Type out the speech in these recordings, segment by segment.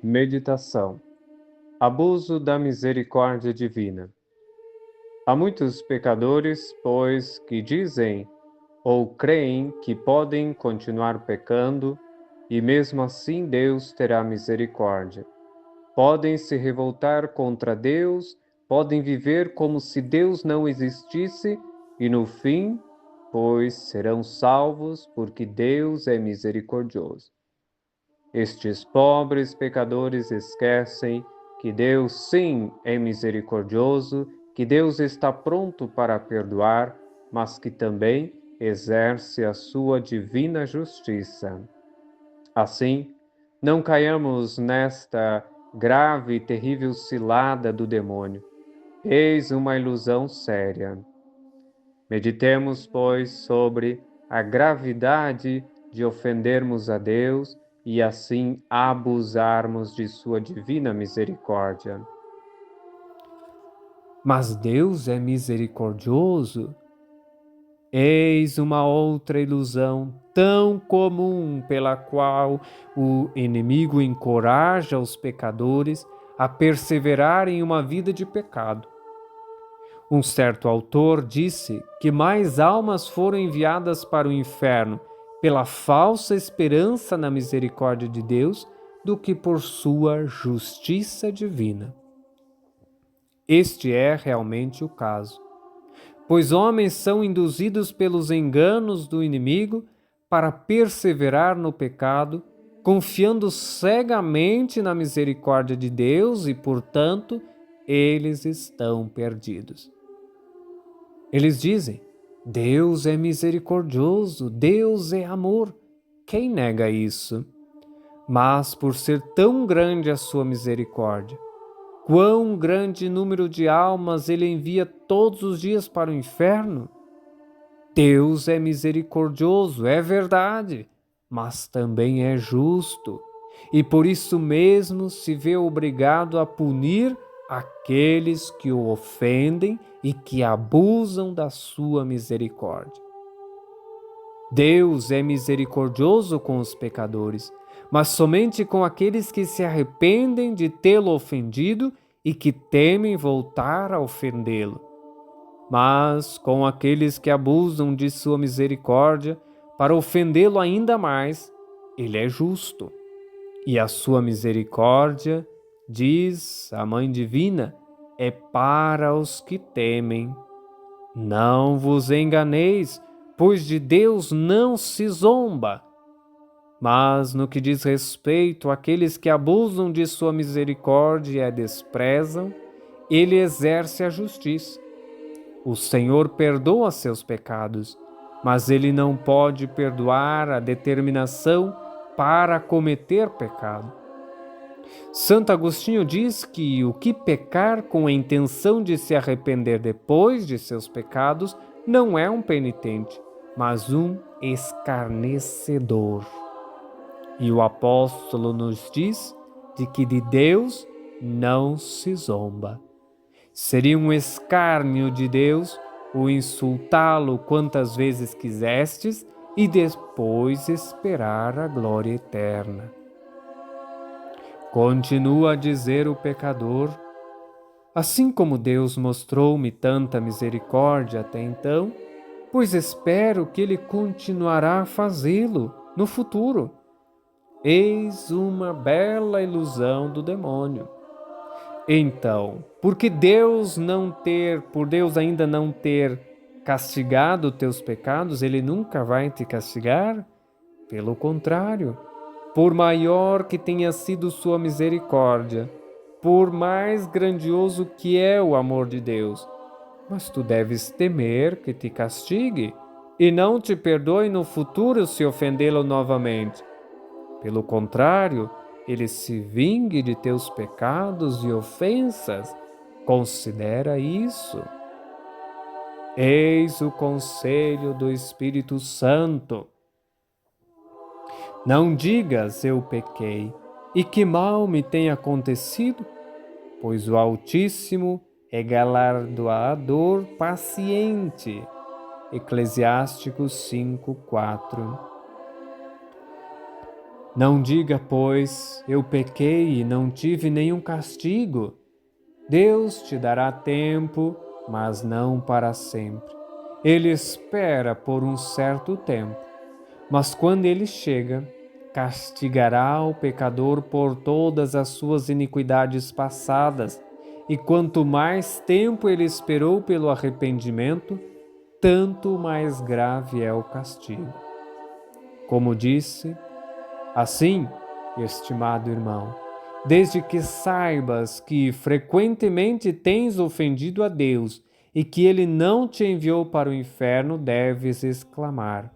Meditação. Abuso da misericórdia divina. Há muitos pecadores, pois, que dizem ou creem que podem continuar pecando e mesmo assim Deus terá misericórdia. Podem se revoltar contra Deus, podem viver como se Deus não existisse e no fim, pois, serão salvos porque Deus é misericordioso. Estes pobres pecadores esquecem que Deus sim é misericordioso, que Deus está pronto para perdoar, mas que também exerce a sua divina justiça. Assim, não caiamos nesta grave e terrível cilada do demônio. Eis uma ilusão séria. Meditemos, pois, sobre a gravidade de ofendermos a Deus e assim abusarmos de sua divina misericórdia. Mas Deus é misericordioso? Eis uma outra ilusão tão comum pela qual o inimigo encoraja os pecadores a perseverar em uma vida de pecado. Um certo autor disse que mais almas foram enviadas para o inferno pela falsa esperança na misericórdia de Deus do que por sua justiça divina. Este é realmente o caso, pois homens são induzidos pelos enganos do inimigo para perseverar no pecado, confiando cegamente na misericórdia de Deus e, portanto, eles estão perdidos. Eles dizem: Deus é misericordioso, Deus é amor. Quem nega isso? Mas por ser tão grande a sua misericórdia, quão grande número de almas ele envia todos os dias para o inferno? Deus é misericordioso, é verdade, mas também é justo, e por isso mesmo se vê obrigado a punir aqueles que o ofendem e que abusam da sua misericórdia. Deus é misericordioso com os pecadores, mas somente com aqueles que se arrependem de tê-lo ofendido e que temem voltar a ofendê-lo. Mas com aqueles que abusam de sua misericórdia para ofendê-lo ainda mais, ele é justo. E a sua misericórdia, diz a Mãe Divina, é para os que temem. Não vos enganeis, pois de Deus não se zomba. Mas no que diz respeito àqueles que abusam de sua misericórdia e a desprezam, ele exerce a justiça. O Senhor perdoa seus pecados, mas ele não pode perdoar a determinação para cometer pecado. Santo Agostinho diz que o que pecar com a intenção de se arrepender depois de seus pecados não é um penitente, mas um escarnecedor. E o apóstolo nos diz de que de Deus não se zomba. Seria um escárnio de Deus o insultá-lo quantas vezes quisestes e depois esperar a glória eterna. Continua a dizer o pecador: assim como Deus mostrou-me tanta misericórdia até então, pois espero que Ele continuará a fazê-lo no futuro. Eis uma bela ilusão do demônio. Então, por Deus ainda não ter castigado teus pecados, Ele nunca vai te castigar? Pelo contrário, por maior que tenha sido sua misericórdia, por mais grandioso que é o amor de Deus, mas tu deves temer que te castigue e não te perdoe no futuro se ofendê-lo novamente. Pelo contrário, ele se vingue de teus pecados e ofensas. Considera isso. Eis o conselho do Espírito Santo. Não digas eu pequei, e que mal me tem acontecido, pois o Altíssimo é galardoador paciente. Eclesiásticos 5:4. Não diga, pois, eu pequei e não tive nenhum castigo. Deus te dará tempo, mas não para sempre. Ele espera por um certo tempo, mas quando ele chega, castigará o pecador por todas as suas iniquidades passadas. E quanto mais tempo ele esperou pelo arrependimento, tanto mais grave é o castigo. Como disse, assim, estimado irmão, desde que saibas que frequentemente tens ofendido a Deus e que Ele não te enviou para o inferno, deves exclamar: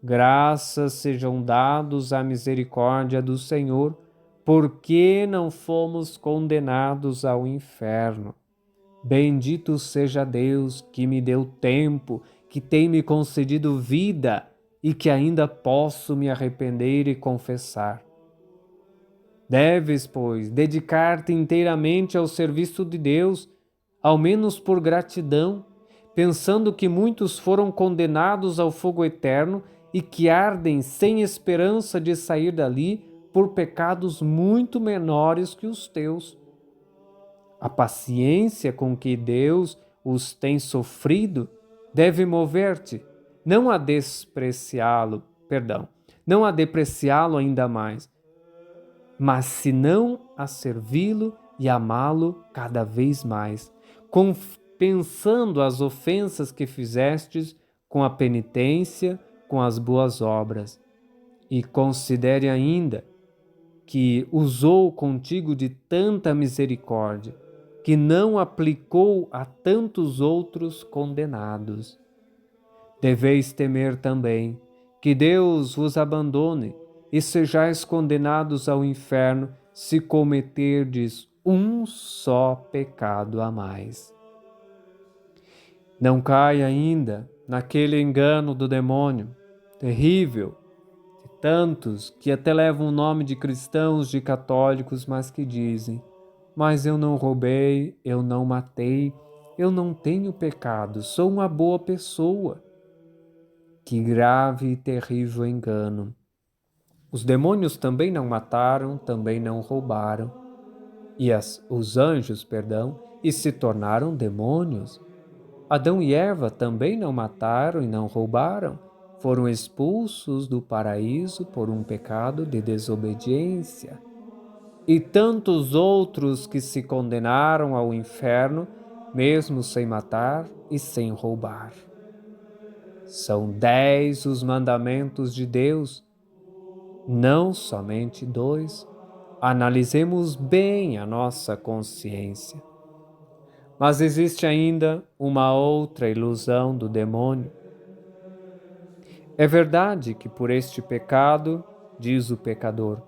graças sejam dados à misericórdia do Senhor, porque não fomos condenados ao inferno. Bendito seja Deus que me deu tempo, que tem me concedido vida e que ainda posso me arrepender e confessar. Deves, pois, dedicar-te inteiramente ao serviço de Deus, ao menos por gratidão, pensando que muitos foram condenados ao fogo eterno e que ardem sem esperança de sair dali por pecados muito menores que os teus. A paciência com que Deus os tem sofrido deve mover-te, não a despreciá-lo, não a depreciá-lo ainda mais, mas senão a servi-lo e amá-lo cada vez mais, compensando as ofensas que fizestes com a penitência, com as boas obras. E considere ainda que usou contigo de tanta misericórdia, que não aplicou a tantos outros condenados. Deveis temer também que Deus vos abandone e sejais condenados ao inferno se cometerdes um só pecado a mais. Não caia ainda naquele engano do demônio, terrível, de tantos que até levam o nome de cristãos, de católicos, mas que dizem: mas eu não roubei, eu não matei, eu não tenho pecado, sou uma boa pessoa. Que grave e terrível engano! Os demônios também não mataram, também não roubaram, os anjos, e se tornaram demônios. Adão e Eva também não mataram e não roubaram, foram expulsos do paraíso por um pecado de desobediência. E tantos outros que se condenaram ao inferno, mesmo sem matar e sem roubar. São 10 os mandamentos de Deus, não somente 2. Analisemos bem a nossa consciência. Mas existe ainda uma outra ilusão do demônio. É verdade que por este pecado, diz o pecador,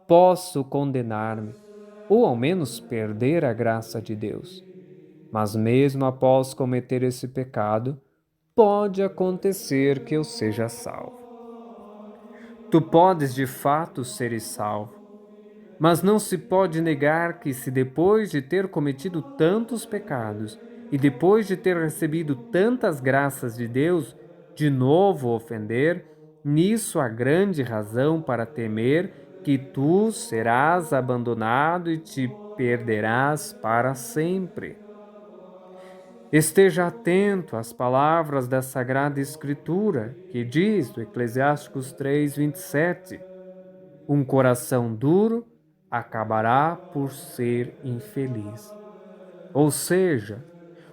posso condenar-me, ou ao menos perder a graça de Deus. Mas mesmo após cometer esse pecado, pode acontecer que eu seja salvo. Tu podes de fato ser salvo, mas não se pode negar que se depois de ter cometido tantos pecados e depois de ter recebido tantas graças de Deus, de novo ofender, nisso há grande razão para temer que tu serás abandonado e te perderás para sempre. Esteja atento às palavras da Sagrada Escritura, que diz, do Eclesiásticos 3:27, um coração duro acabará por ser infeliz. Ou seja,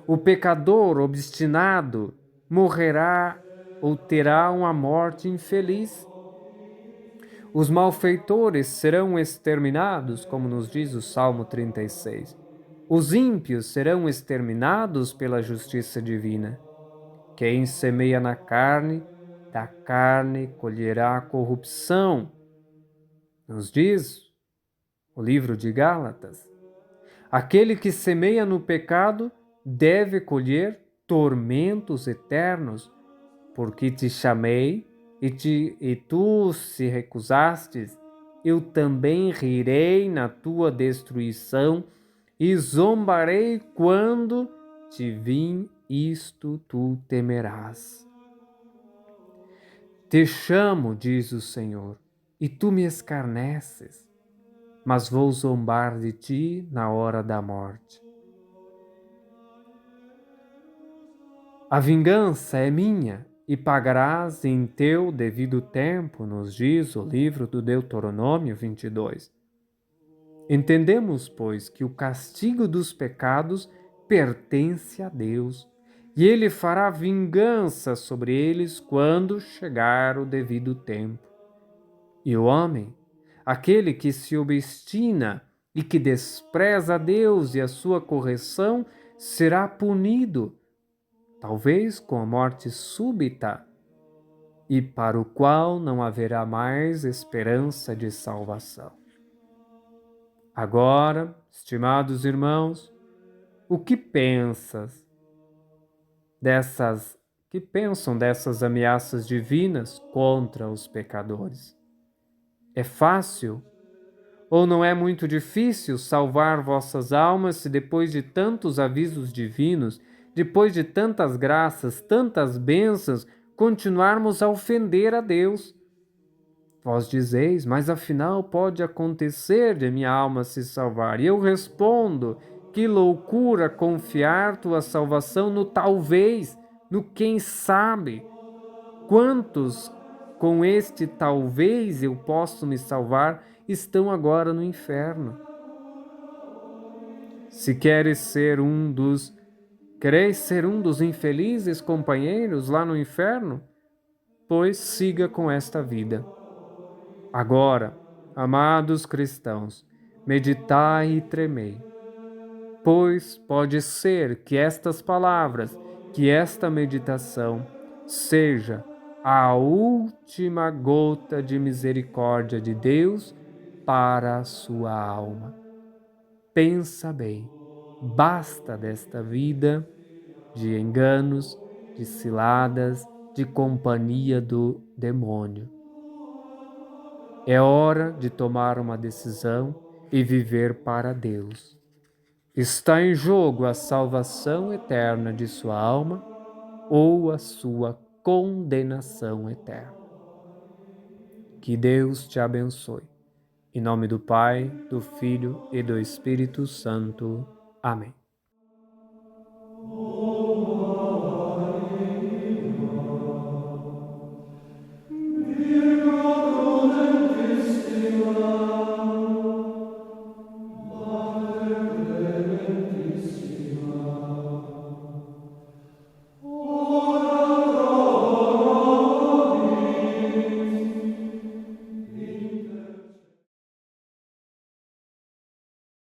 o pecador obstinado morrerá ou terá uma morte infeliz. Os malfeitores serão exterminados, como nos diz o Salmo 36. Os ímpios serão exterminados pela justiça divina. Quem semeia na carne, da carne colherá a corrupção, nos diz o livro de Gálatas. Aquele que semeia no pecado deve colher tormentos eternos, porque te chamei e tu se recusastes, eu também rirei na tua destruição e zombarei quando te vim, isto tu temerás. Te chamo, diz o Senhor, e tu me escarneces, mas vou zombar de ti na hora da morte. A vingança é minha, e pagarás em teu devido tempo, nos diz o livro do Deuteronômio 22. Entendemos, pois, que o castigo dos pecados pertence a Deus, e Ele fará vingança sobre eles quando chegar o devido tempo. E o homem, aquele que se obstina e que despreza a Deus e a sua correção, será punido, talvez com a morte súbita, e para o qual não haverá mais esperança de salvação. Agora, estimados irmãos, o que pensam dessas ameaças divinas contra os pecadores? É fácil ou não é muito difícil salvar vossas almas se depois de tantos avisos divinos, depois de tantas graças, tantas bênçãos, continuarmos a ofender a Deus? Vós dizeis, mas afinal pode acontecer de minha alma se salvar. E eu respondo, que loucura confiar tua salvação no talvez, no quem sabe. Quantos com este talvez eu posso me salvar estão agora no inferno? Se queres ser quereis ser um dos infelizes companheiros lá no inferno, pois siga com esta vida. Agora, amados cristãos, meditai e tremei, pois pode ser que estas palavras, que esta meditação seja a última gota de misericórdia de Deus para a sua alma. Pensa bem, basta desta vida de enganos, de ciladas, de companhia do demônio. É hora de tomar uma decisão e viver para Deus. Está em jogo a salvação eterna de sua alma ou a sua condenação eterna. Que Deus te abençoe. Em nome do Pai, do Filho e do Espírito Santo. Amém.